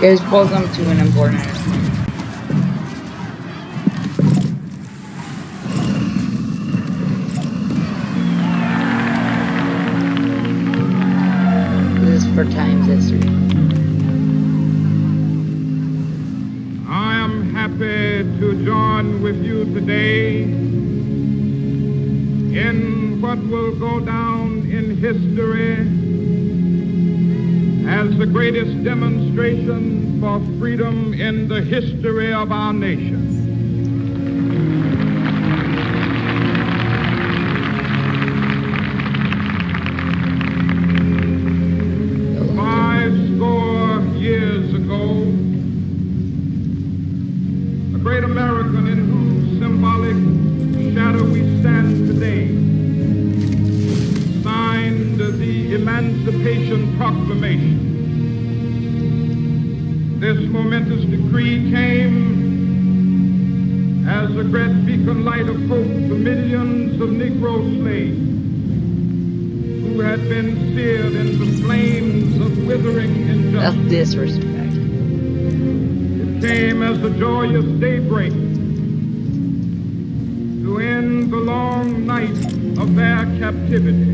Guys, welcome to an important announcement. This is for Times History. I am happy to join with you today in what will go down in history as the greatest demonstration for freedom in the history of our nation. 50 years ago, a great American in whose symbolic shadow we stand today signed the Emancipation Proclamation. This momentous decree came as a great beacon light of hope to millions of Negro slaves who had been seared in the flames of withering injustice. That's disrespect. It came as a joyous daybreak to end the long night of their captivity.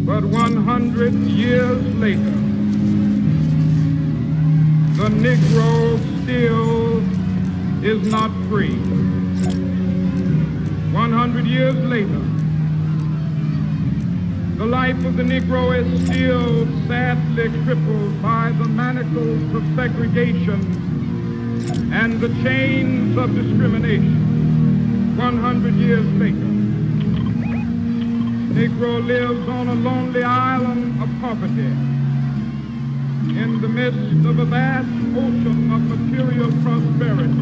But 100 years later, the Negro still is not free. 100 years later, the life of the Negro is still sadly crippled by the manacles of segregation and the chains of discrimination. 100 years later, Negro lives on a lonely island of poverty in the midst of a vast ocean of material prosperity.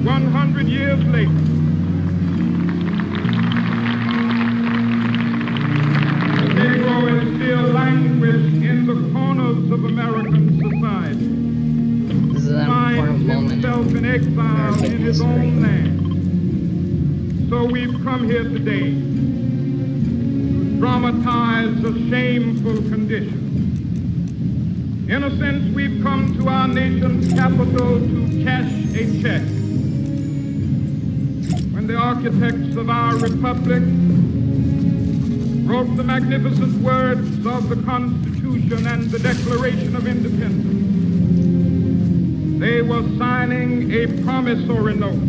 100 years later, the Negro is still languished in the corners of American society, This is an important finds moment. himself in exile American in his history. own land. So we've come here today to dramatize a shameful condition. In a sense, we've come to our nation's capital to cash a check. When the architects of our republic wrote the magnificent words of the Constitution and the Declaration of Independence, they were signing a promissory note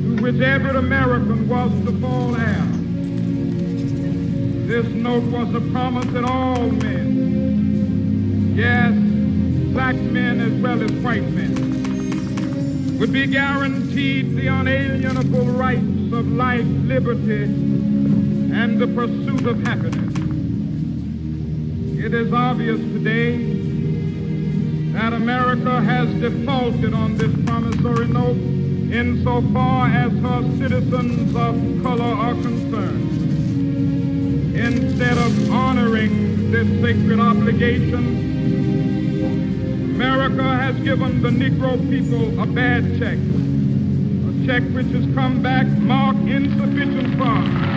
to which every American was to fall heir. This note was a promise that all men, yes, black men as well as white men, would be guaranteed the unalienable rights of life, liberty, and the pursuit of happiness. It is obvious today that America has defaulted on this promissory note insofar as her citizens of color are concerned. Instead of honoring this sacred obligation, America has given the Negro people a bad check, a check which has come back marked insufficient funds.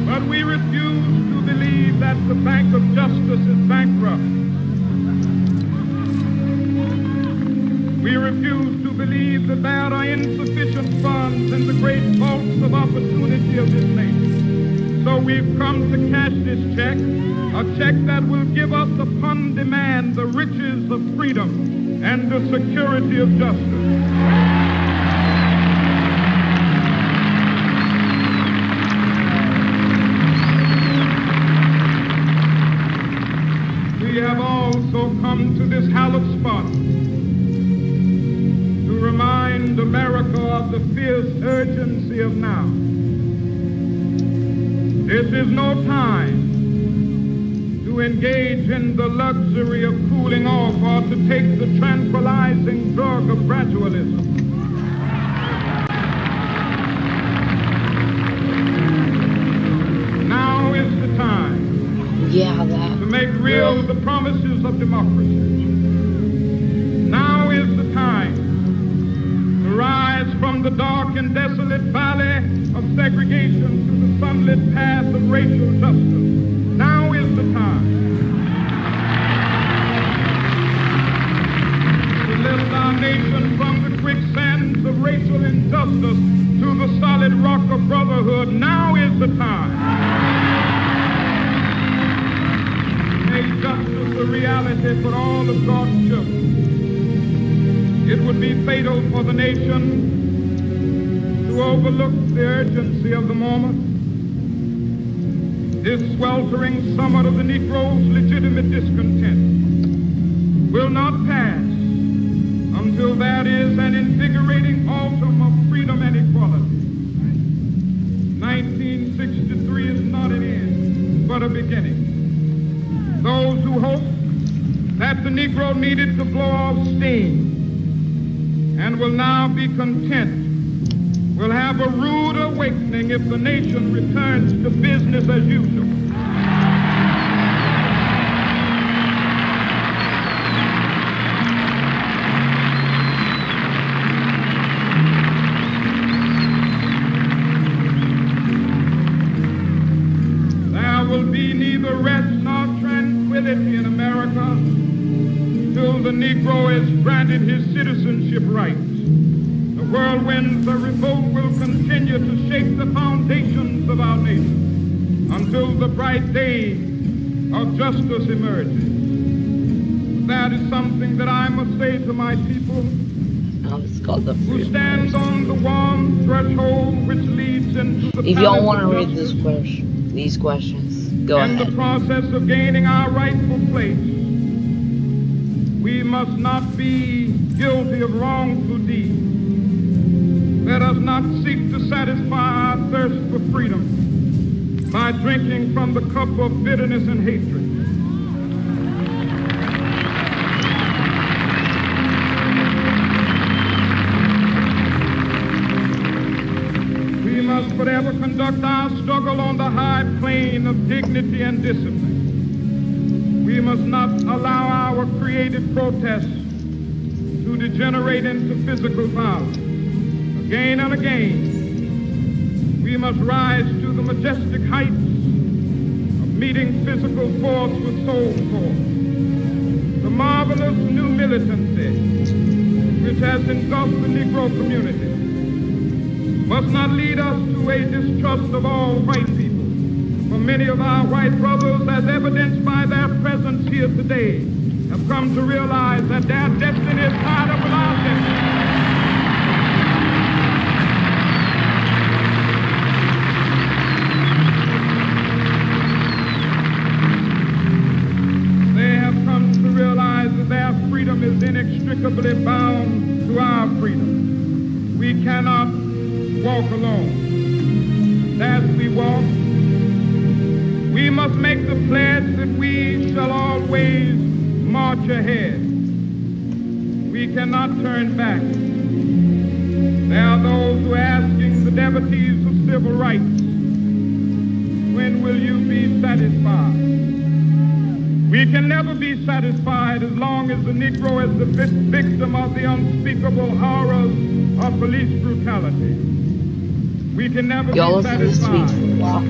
But we refuse to believe that the Bank of Justice is bankrupt. We refuse to believe that there are insufficient funds in the great vaults of opportunity of this nation. So we've come to cash this check, a check that will give us upon demand the riches of freedom and the security of justice. We have also come to this hallowed spot to remind America of the fierce urgency of now. This is no time to engage in the luxury of cooling off or to take the tranquilizing drug of gradualism. Now is the time Yeah, that. to make real the promises of democracy. Now is the time dark and desolate valley of segregation to the sunlit path of racial justice. Now is the time to lift our nation from the quicksands of racial injustice to the solid rock of brotherhood. Now is the time. Make justice a reality for all of God's children. It would be fatal for the nation to overlook the urgency of the moment. This sweltering summit of the Negro's legitimate discontent will not pass until there is an invigorating autumn of freedom and equality. 1963 is not an end, but a beginning. Those who hope that the Negro needed to blow off steam and will now be content will have a rude awakening if the nation returns to business as usual. There will be neither rest nor tranquility in America till the Negro is granted his citizenship rights. The whirlwinds of revolt will continue to shake the foundations of our nation until the bright day of justice emerges. That is something that I must say to my people It's called the who Freedom stands Wars. on the warm threshold which leads into the If y'all palace want to of read justice. these questions, go In the ahead. process of gaining our rightful place, we must not be guilty of wrongful deeds. Let us not seek to satisfy our thirst for freedom by drinking from the cup of bitterness and hatred. We must forever conduct our struggle on the high plane of dignity and discipline. We must not allow our creative protests to degenerate into physical violence. Again and again, we must rise to the majestic heights of meeting physical force with soul force. The marvelous new militancy which has engulfed the Negro community must not lead us to a distrust of all white people. For many of our white brothers, as evidenced by their presence here today, have come to realize that their destiny is tied up with our destiny. They have come to realize that their freedom is inextricably bound to our freedom. We cannot walk alone. As we walk, we must make the pledge that we shall always march ahead. We cannot turn back. There are those who are asking the devotees of civil rights, when will you be satisfied? We can never be satisfied as long as the Negro is the victim of the unspeakable horrors of police brutality. We can never Y'all be listen to this tweet satisfied for a while.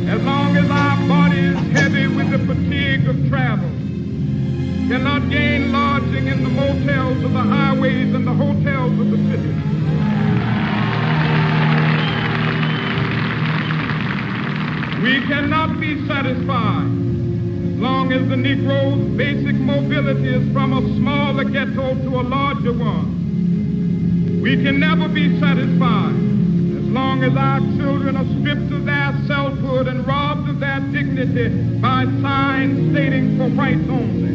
as long as our body is heavy with the fatigue of travel, cannot gain lodging in the motels of the highways and the hotels of the city. We cannot be satisfied as long as the Negro's basic mobility is from a smaller ghetto to a larger one. We can never be satisfied as long as our children are stripped of their selfhood and robbed of their dignity by signs stating for whites only.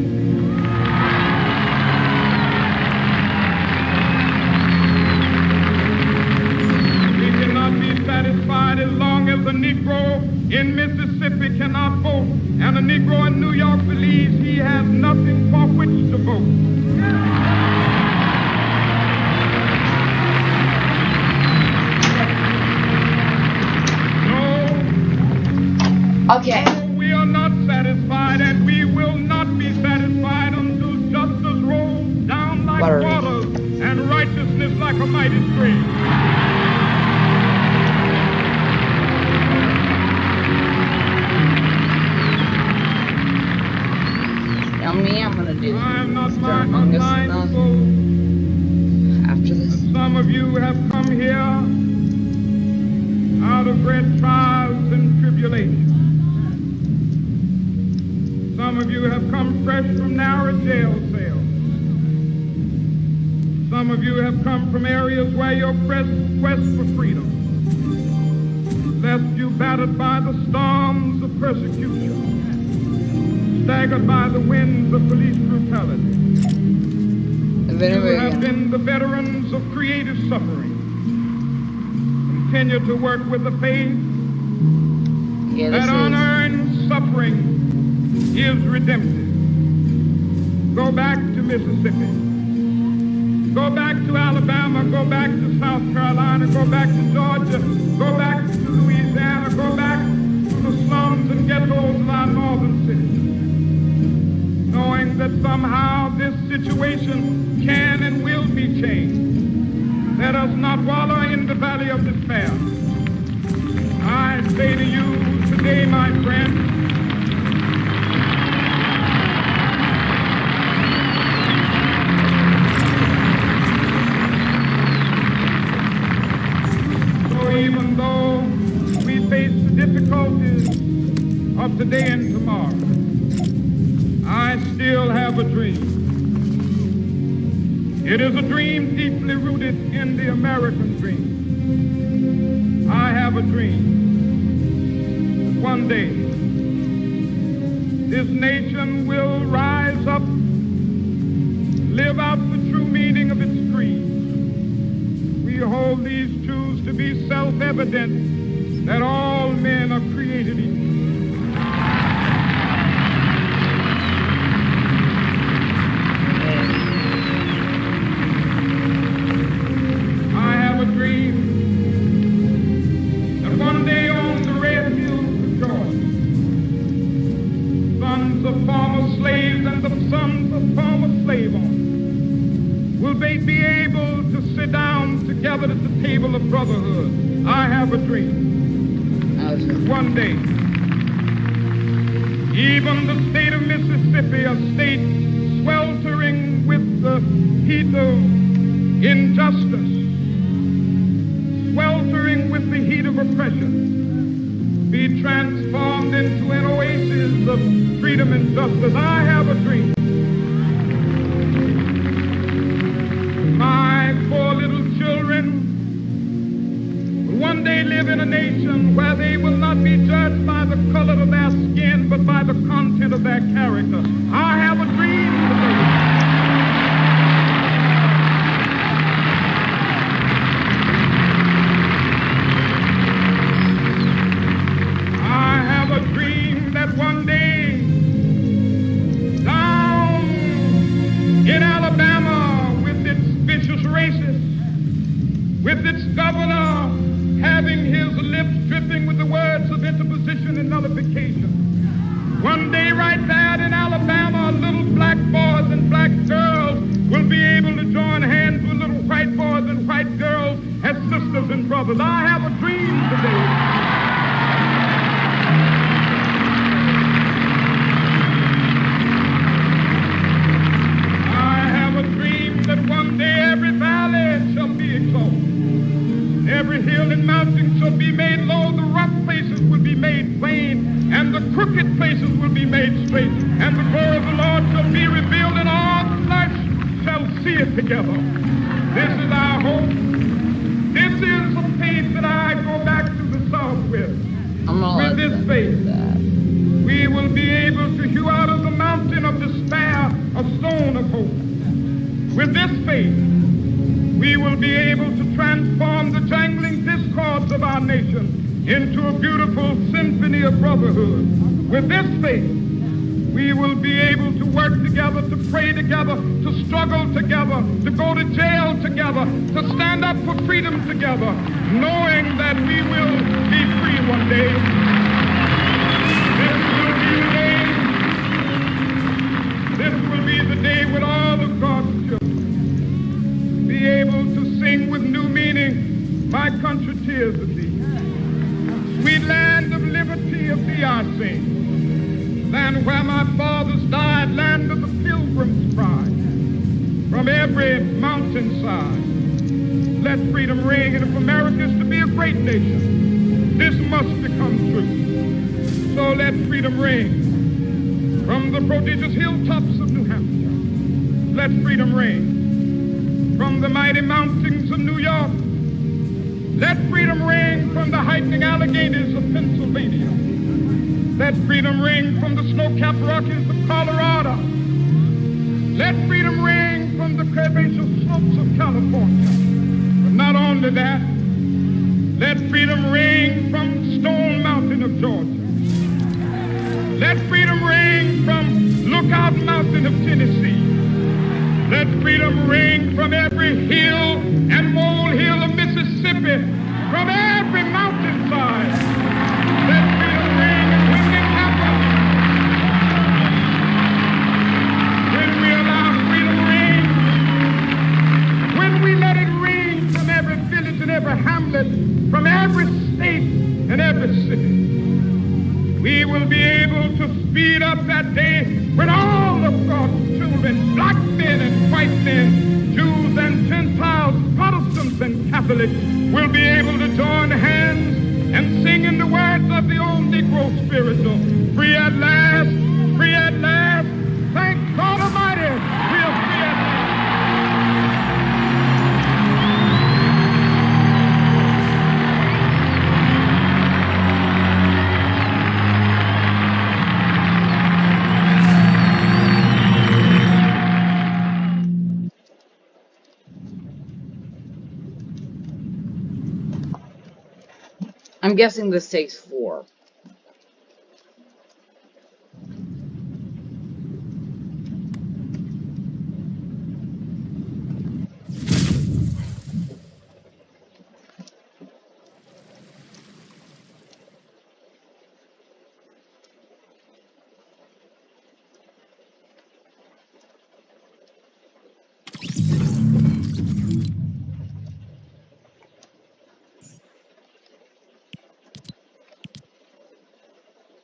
We cannot be satisfied as long as a Negro in Mississippi cannot vote and a Negro in New York believes he has nothing for which to vote. Okay. We are not satisfied, and we will not be satisfied until justice rolls down like Buttery. waters and righteousness like a mighty stream. Tell me I'm gonna do I am not Mr. Among Us mindful after this. that some of you have come here out of great trials and tribulations. Some of you have come fresh from narrow jail cells. Some of you have come from areas where your quest for freedom left you battered by the storms of persecution, staggered by the winds of police brutality. You have been the veterans of creative suffering. Continue to work with the faith that unearned suffering is redemptive. Go back to Mississippi. Go back to Alabama. Go back to South Carolina. Go back to Georgia. Go back to Louisiana. Go back to the slums and ghettos of our northern cities. Knowing that somehow this situation can and will be changed. Let us not wallow in the valley of despair. I say to you today, my friends, even though we face the difficulties of today and tomorrow, I still have a dream. It is a dream deeply rooted in the American dream. I have a dream that one day this nation will rise up, live out the true meaning of its creed. We hold these truths to be self-evident that all men are created equal. I have a dream that one day on the red hills of Georgia, sons of former slaves and the sons of former slave owners will they be able to sit down together at the table of brotherhood. I have a dream. One day, even the state of Mississippi, a state sweltering with the heat of injustice, sweltering with the heat of oppression, be transformed into an oasis of freedom and justice. I have a dream. My poor little children will one day live in a nation where they will not be judged by the color of their skin, but by the content of their character. I have a dream today. I have a dream that one day down in Alabama, vicious racists, with its governor having his lips dripping with the words of interposition and nullification. One day right there in Alabama, little black boys and black girls will be able to join hands with little white boys and white girls as sisters and brothers. I have a dream today. That one day every valley shall be exalted. Every hill and mountain shall be made low. The rough places will be made plain, and the crooked places will be made straight. And the glory of the Lord shall be revealed, and all flesh shall see it together. This is our hope. This is the faith that I go back to the South with. With this faith, we will be able to hew out of the mountain of despair a stone of hope. With this faith, we will be able to transform the jangling discords of our nation into a beautiful symphony of brotherhood. With this faith, we will be able to work together, to pray together, to struggle together, to go to jail together, to stand up for freedom together, knowing that we will be free one day. This will be the day when all of God's children be able to sing tears of thee. Sweet land of liberty of thee I sing. Land where my fathers died, land of the pilgrim's pride. From every mountainside, let freedom ring. And if America is to be a great nation, this must become true. So let freedom ring. From the prodigious hilltops of New Hampshire, let freedom ring. From the mighty mountains of New York, let freedom ring. From the heightening Alleghenies of Pennsylvania, let freedom ring. From the snow-capped Rockies of Colorado, let freedom ring. From the curvaceous slopes of California. But not only that, let freedom ring from Stone Mountain of Georgia. Let freedom ring from Lookout Mountain of Tennessee. Let freedom ring from every hill and molehill of Mississippi, from every mountainside. Let freedom ring, and when it happens, when we allow freedom ring, when we let it ring from every village and every hamlet, from every state and every city, we will be able to speed up that day when all of God's children, black men and white men, Jews and Gentiles, Protestants and Catholics, will be able to join hands and sing in the words of the old Negro spiritual, free at last, free at last, thank God Almighty, we are free at last. I'm guessing this takes 4.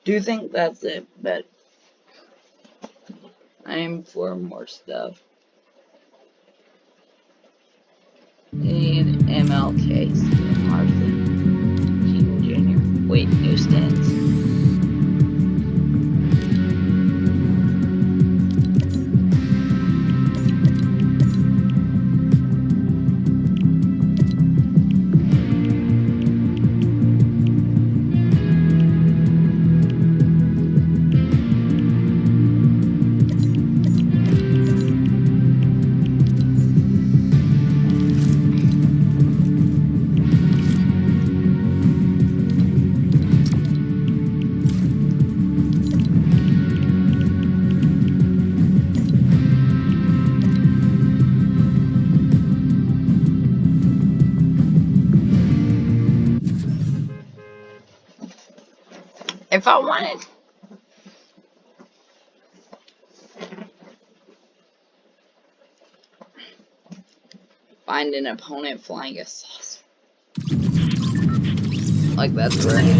Do you think that's it? But I'm for more stuff. Need MLK, Stephen Martha, Gene Jr. Wait, newsstands. If I wanted, find an opponent flying a saucer. Like that's right.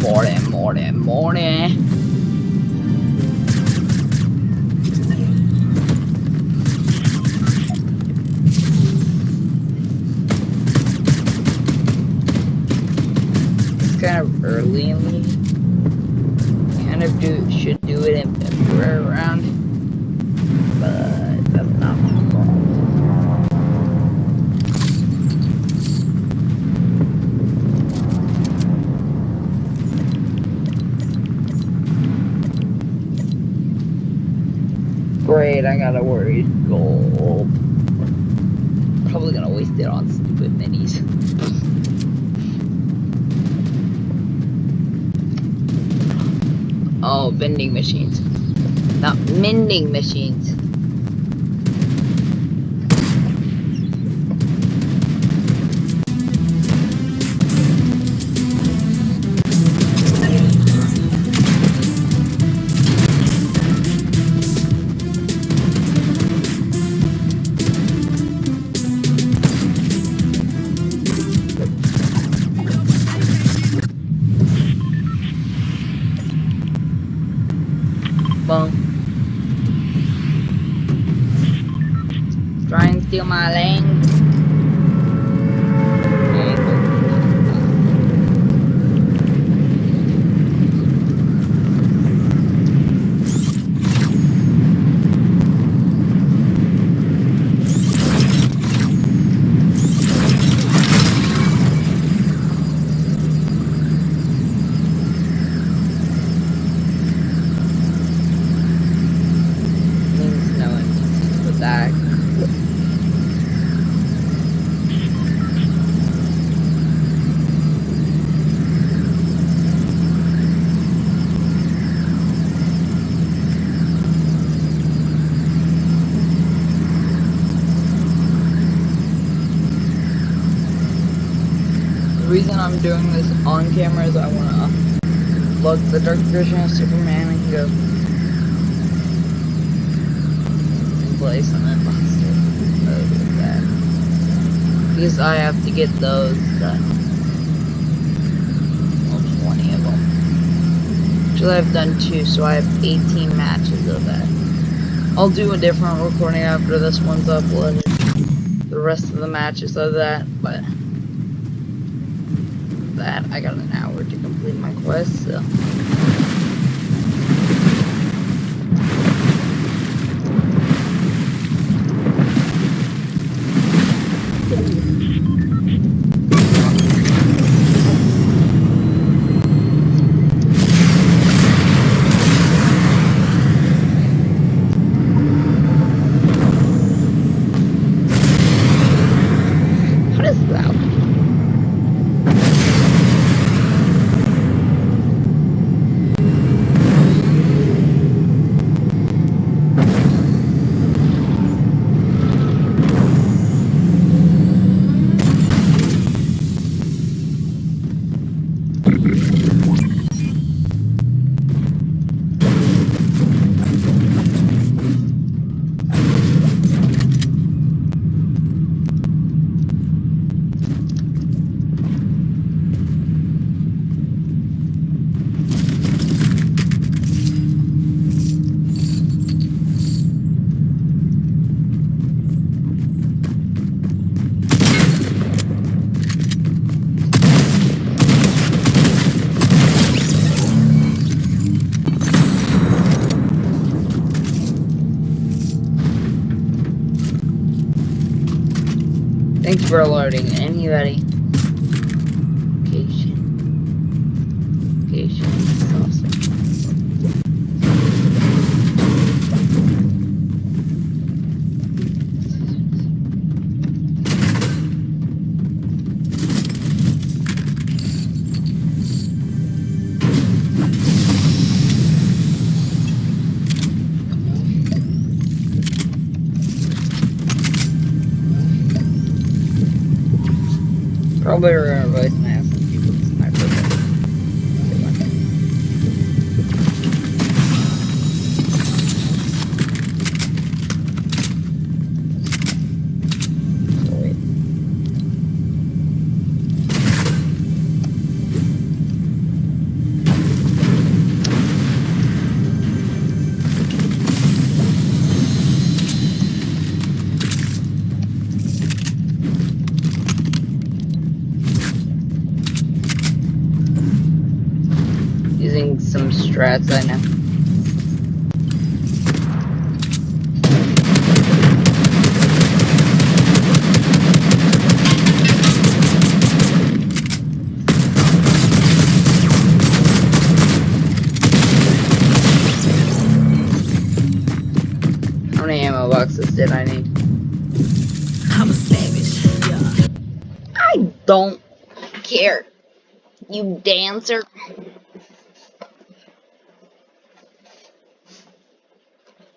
Morning. Kind of early in the kind of should do it in February around, but that's not my fault. Great, I got a worried gold. Probably gonna waste it on stupid minis. Oh, vending machines. Not mending machines. steal my lane. The reason I'm doing this on camera is I want to upload the Dark Version of Superman and go and play some imposter mode with that. Because I have to get those done. Well, 20 of them. Actually, I've done 2, so I have 18 matches of that. I'll do a different recording after this one's uploaded. The rest of the matches of that, but that I got an hour to complete my quest, so what is that? Thanks for alerting anybody. Location saucer. Probably we're gonna voice my ass and people with sniper. So wait. Using some strats I know. How many ammo boxes did I need? I'm a savage. Yeah. I don't care, you dancer.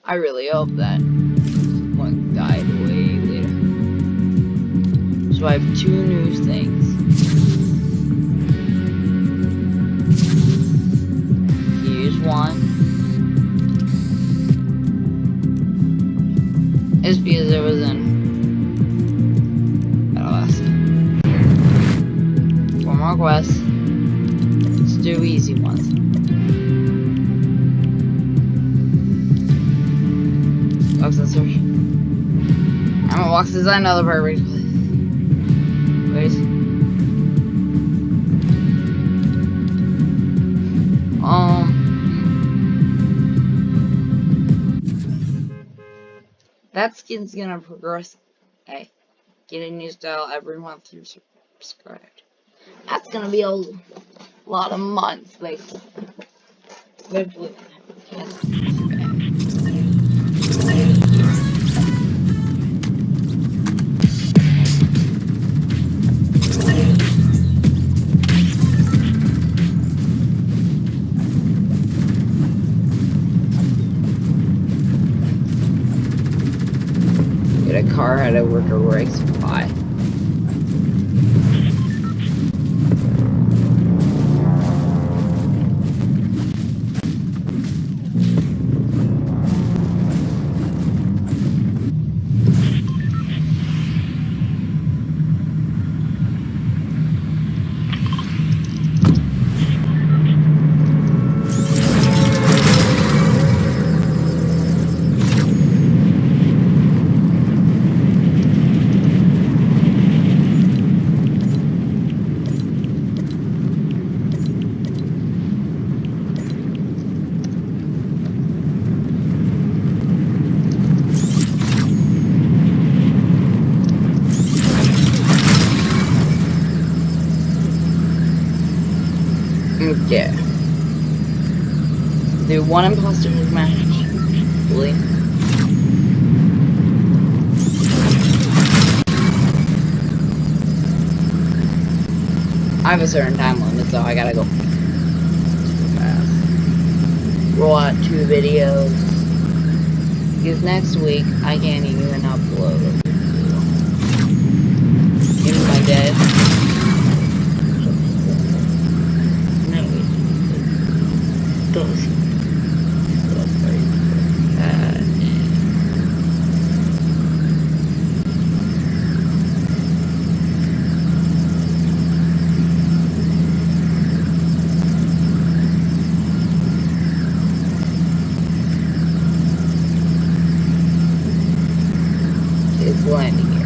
I really hope that one died way later. So I have 2 new things. Here's one. It's because it was in Battlelast. 4 more quests. Let's do easy ones. Box and search. I'm gonna walk this another perfect. Wait. That skin's gonna progress. Hey, get a new style every month you're subscribed. That's gonna be a lot of months, like. Get a car out of work or race. Bye. Okay. Do one imposter match. Really? I have a certain time limit, so I gotta go fast. Roll out 2 videos. Because next week, I can't even upload a video. Even my dad. It's landing here.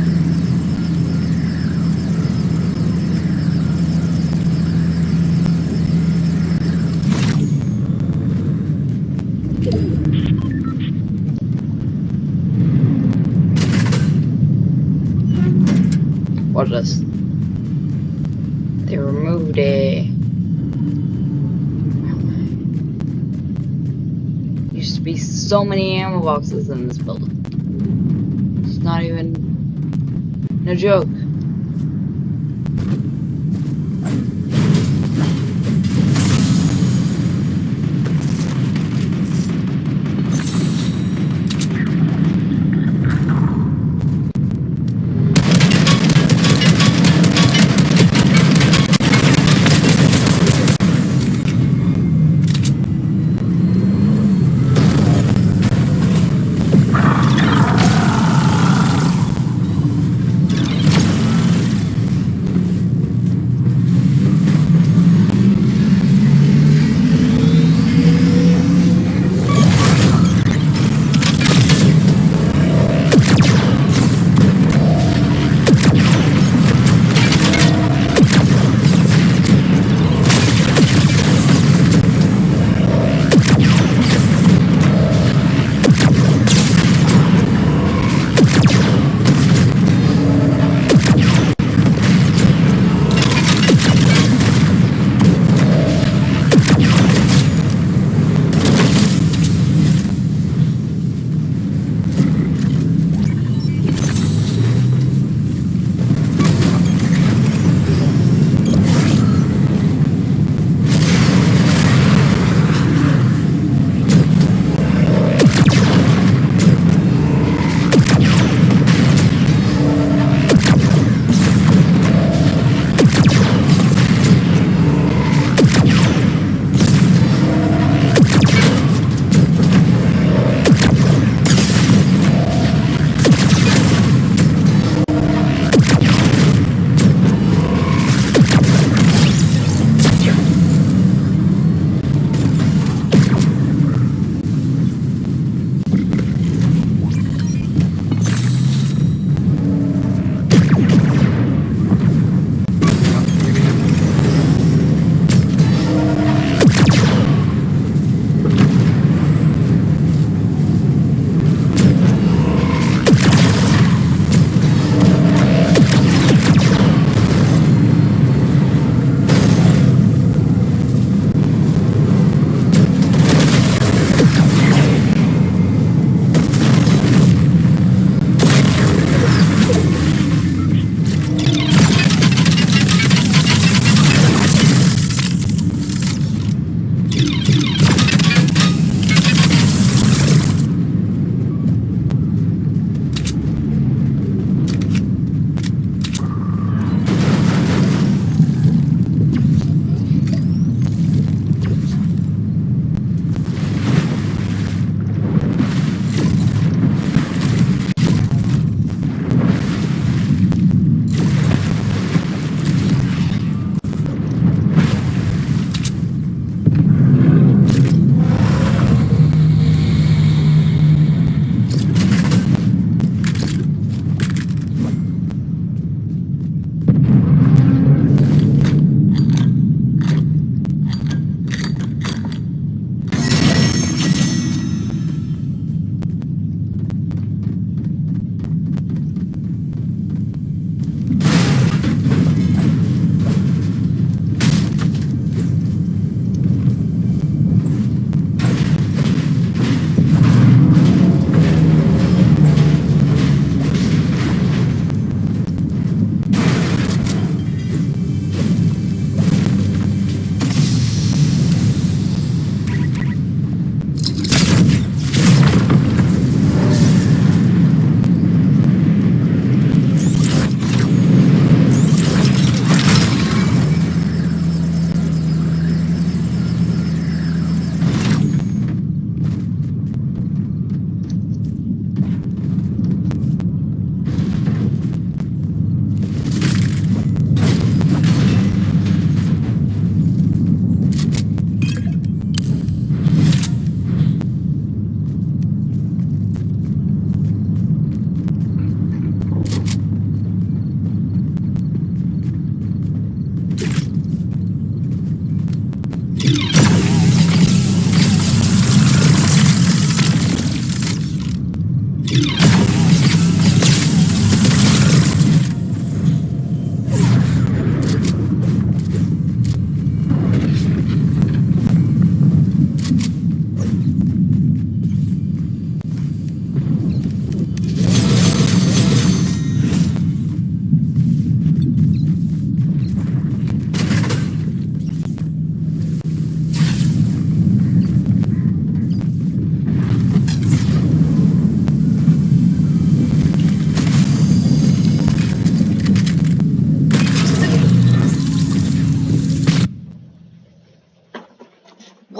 Watch this. They removed used to be so many ammo boxes in this building. It's not even no joke.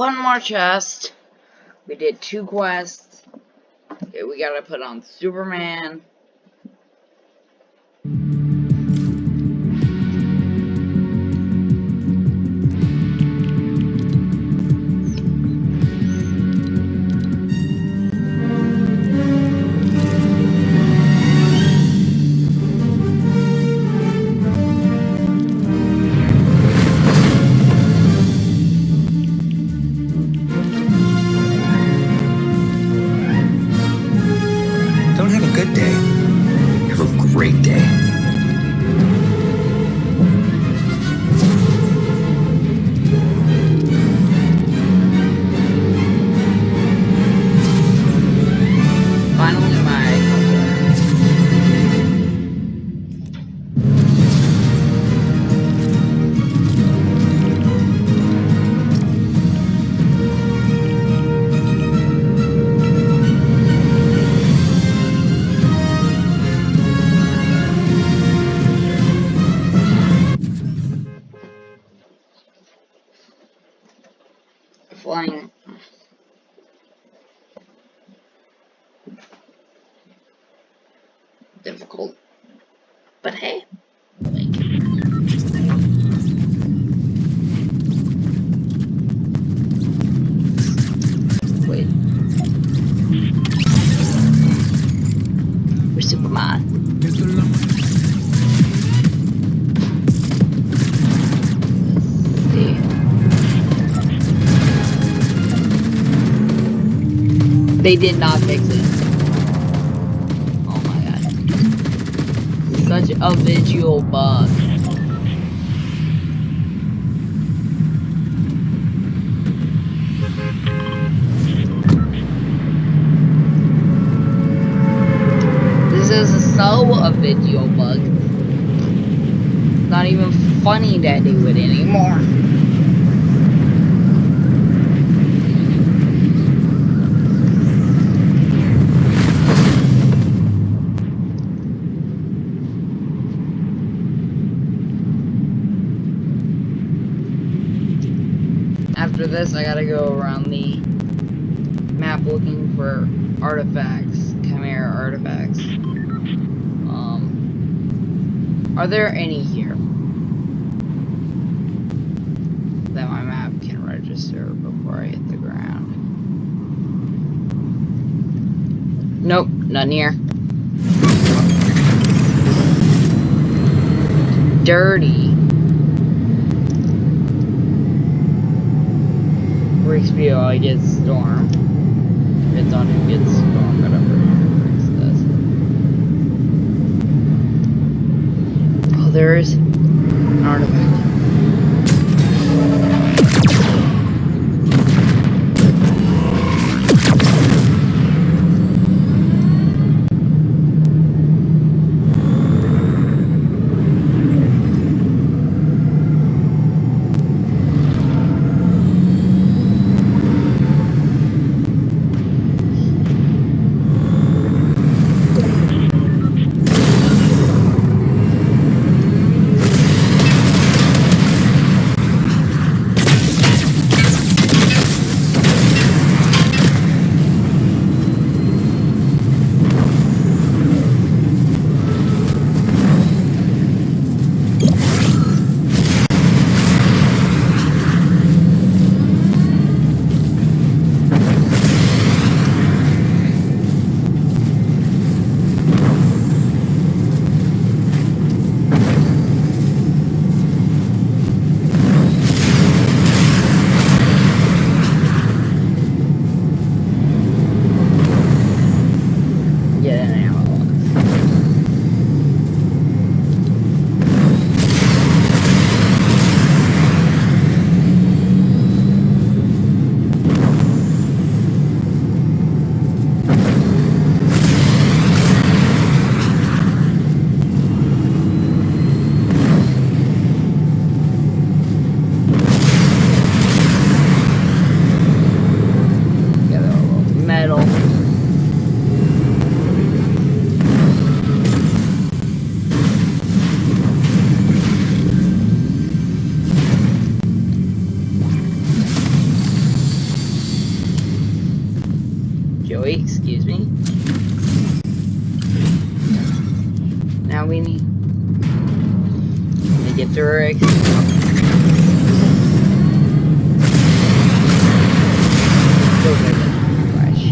one more chest. We did 2 quests. Okay, we gotta put on Superman. Don't have a good day. Have a great day. Finally, my flying. Difficult. But hey. Wait. Where's Superman? Let's see. They did not fix it. Oh my god. Such a visual bug. This is so a video bug. Not even funny to do it anymore. After this, I gotta go around the map looking for artifacts, Chimera artifacts. Are there any here that my map can register before I hit the ground? Nope, none here. Dirty. XP, I get Storm. Depends on who gets Storm, whatever this. Oh, there is an artifact. now we need to get to Rick. Go back to Flash.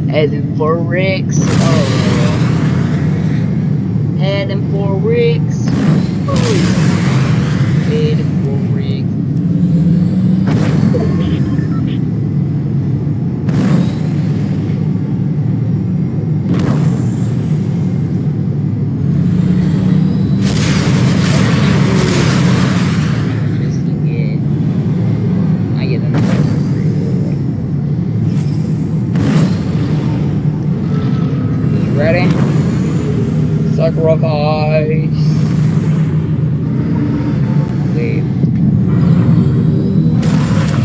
Heading for Rick's. Oh. Heading for Rick's. Oh. Heading for Rick. Just to get. I get another. Ready? Sacrifice. Leave.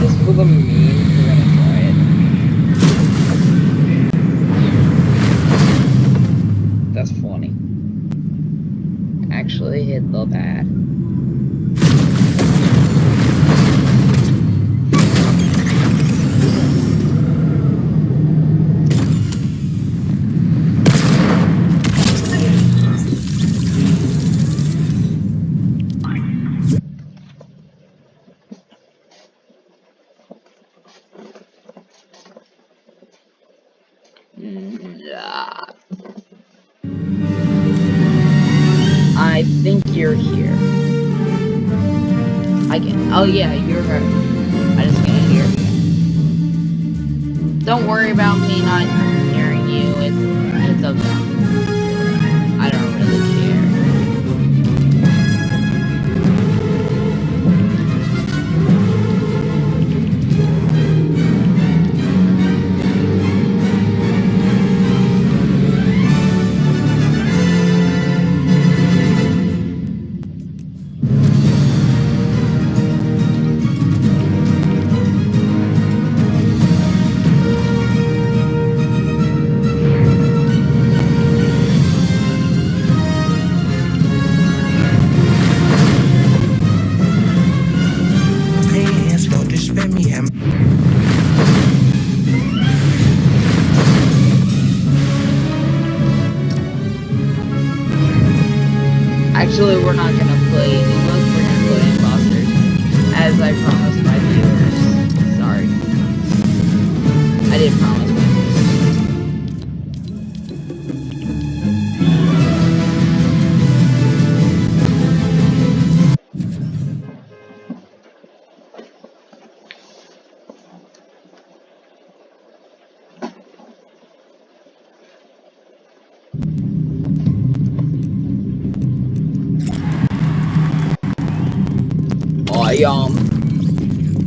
Just for the meme, we're gonna try it. That's funny. Actually hit the bat. I think you're here. I can. Oh yeah, you're right. I just can't hear you. Don't worry about me not hearing you. It's okay. I don't really care. Actually, we're not gonna play Emos, we're gonna play Imposters, as I promised my viewers. Sorry. I did promise my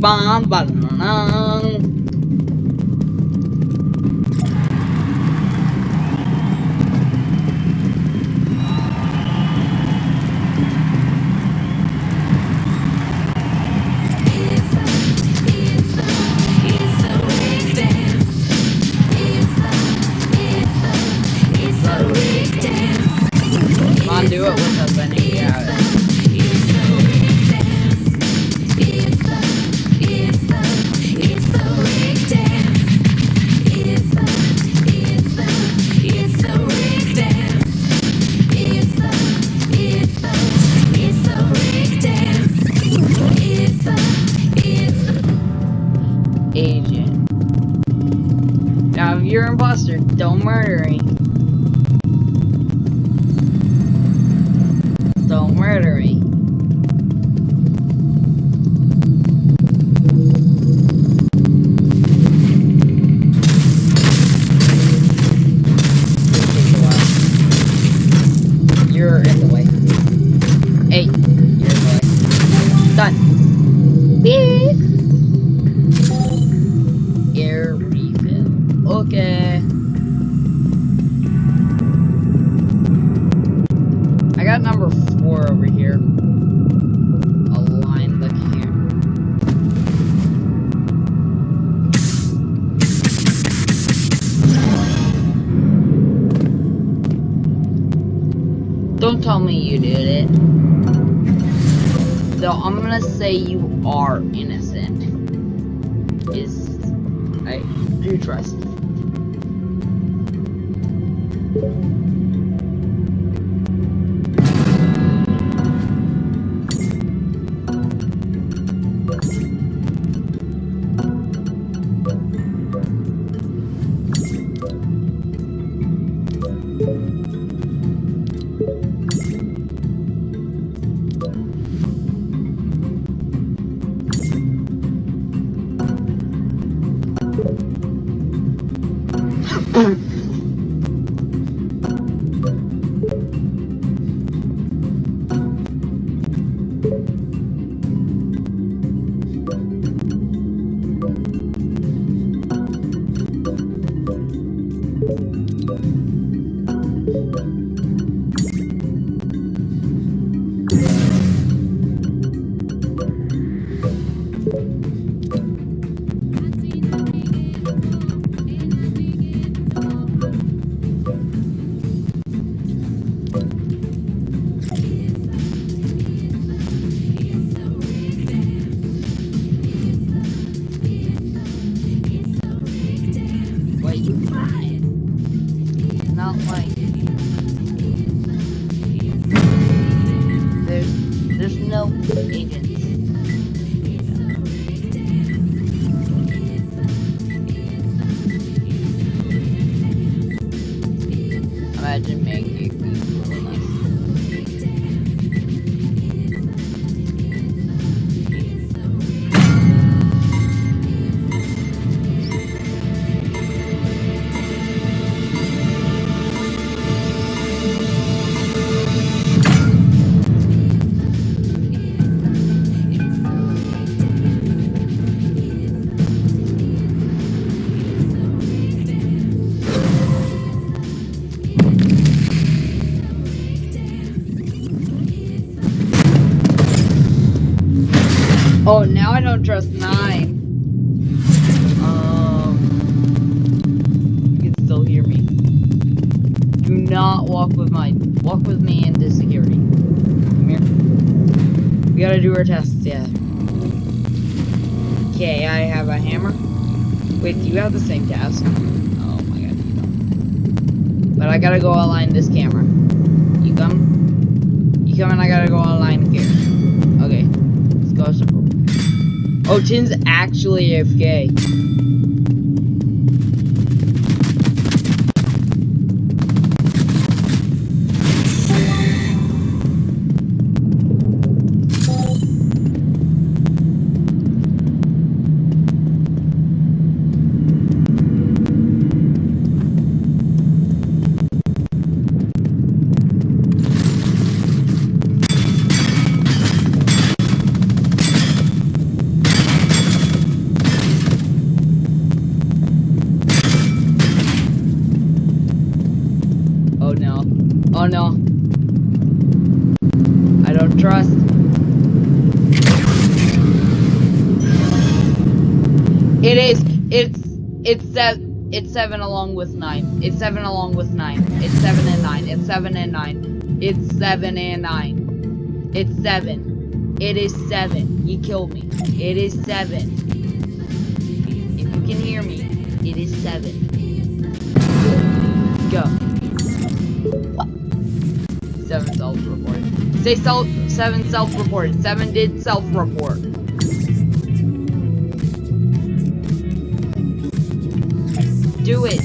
Bam bam. Come on, do it with us, I need you out. Agent. Now, if you're an imposter, don't murder me. Don't murder me. Hey, here, boy. Done. Beep. Air refill. Okay. I got number 4 over here. Align the camera. Don't tell me you did it. Though I'm gonna say you are innocent. I do trust you. Not like there's no agents. Imagine making it Oh, now I don't trust 9. You can still hear me. Do not walk with me into security. Come here. We gotta do our tests, yeah. Okay, I have a hammer. Wait, do you have the same task? Oh my god, you don't. But I gotta go align this camera. You come? You come and I gotta go align here. Okay. Let's go circle. Oh, Tin's actually AFK. Oh no. I don't trust. It is. It's 7 along with 9. It's 7 along with 9. It's 7 and 9. It's 7 and 9. It's 7 and 9. It's 7. It is 7. You killed me. It is 7. If you can hear me, it is 7. Go. 7 self-reported. Say 7 self-reported. 7 did self-report. Do it.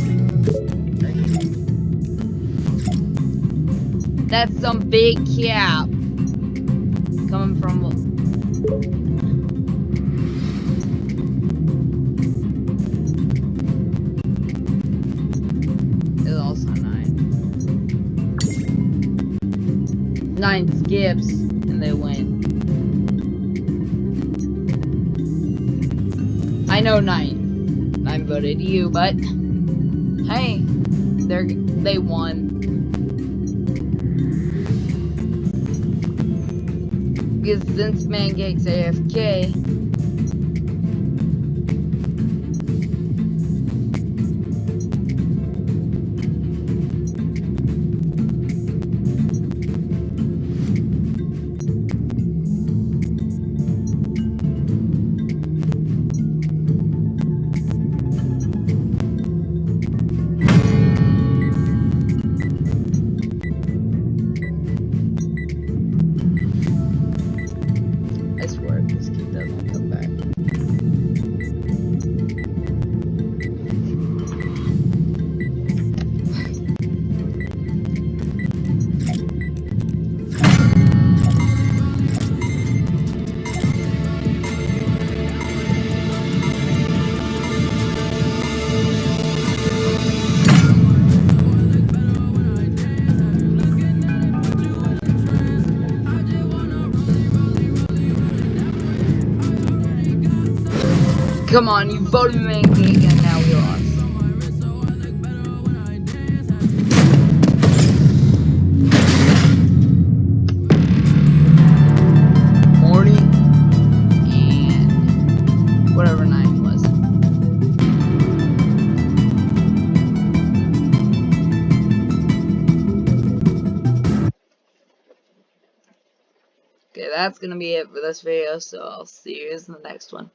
That's some big cap. Coming from... It's also 9. 9 skips, and they win. I know 9 voted you, but hey, they won. Because since Mancake's AFK, I swear if this kid doesn't come back. Come on, you voted Mancake and now we lost. Morning and whatever 9 was. Okay, that's gonna be it for this video, so I'll see you guys in the next one.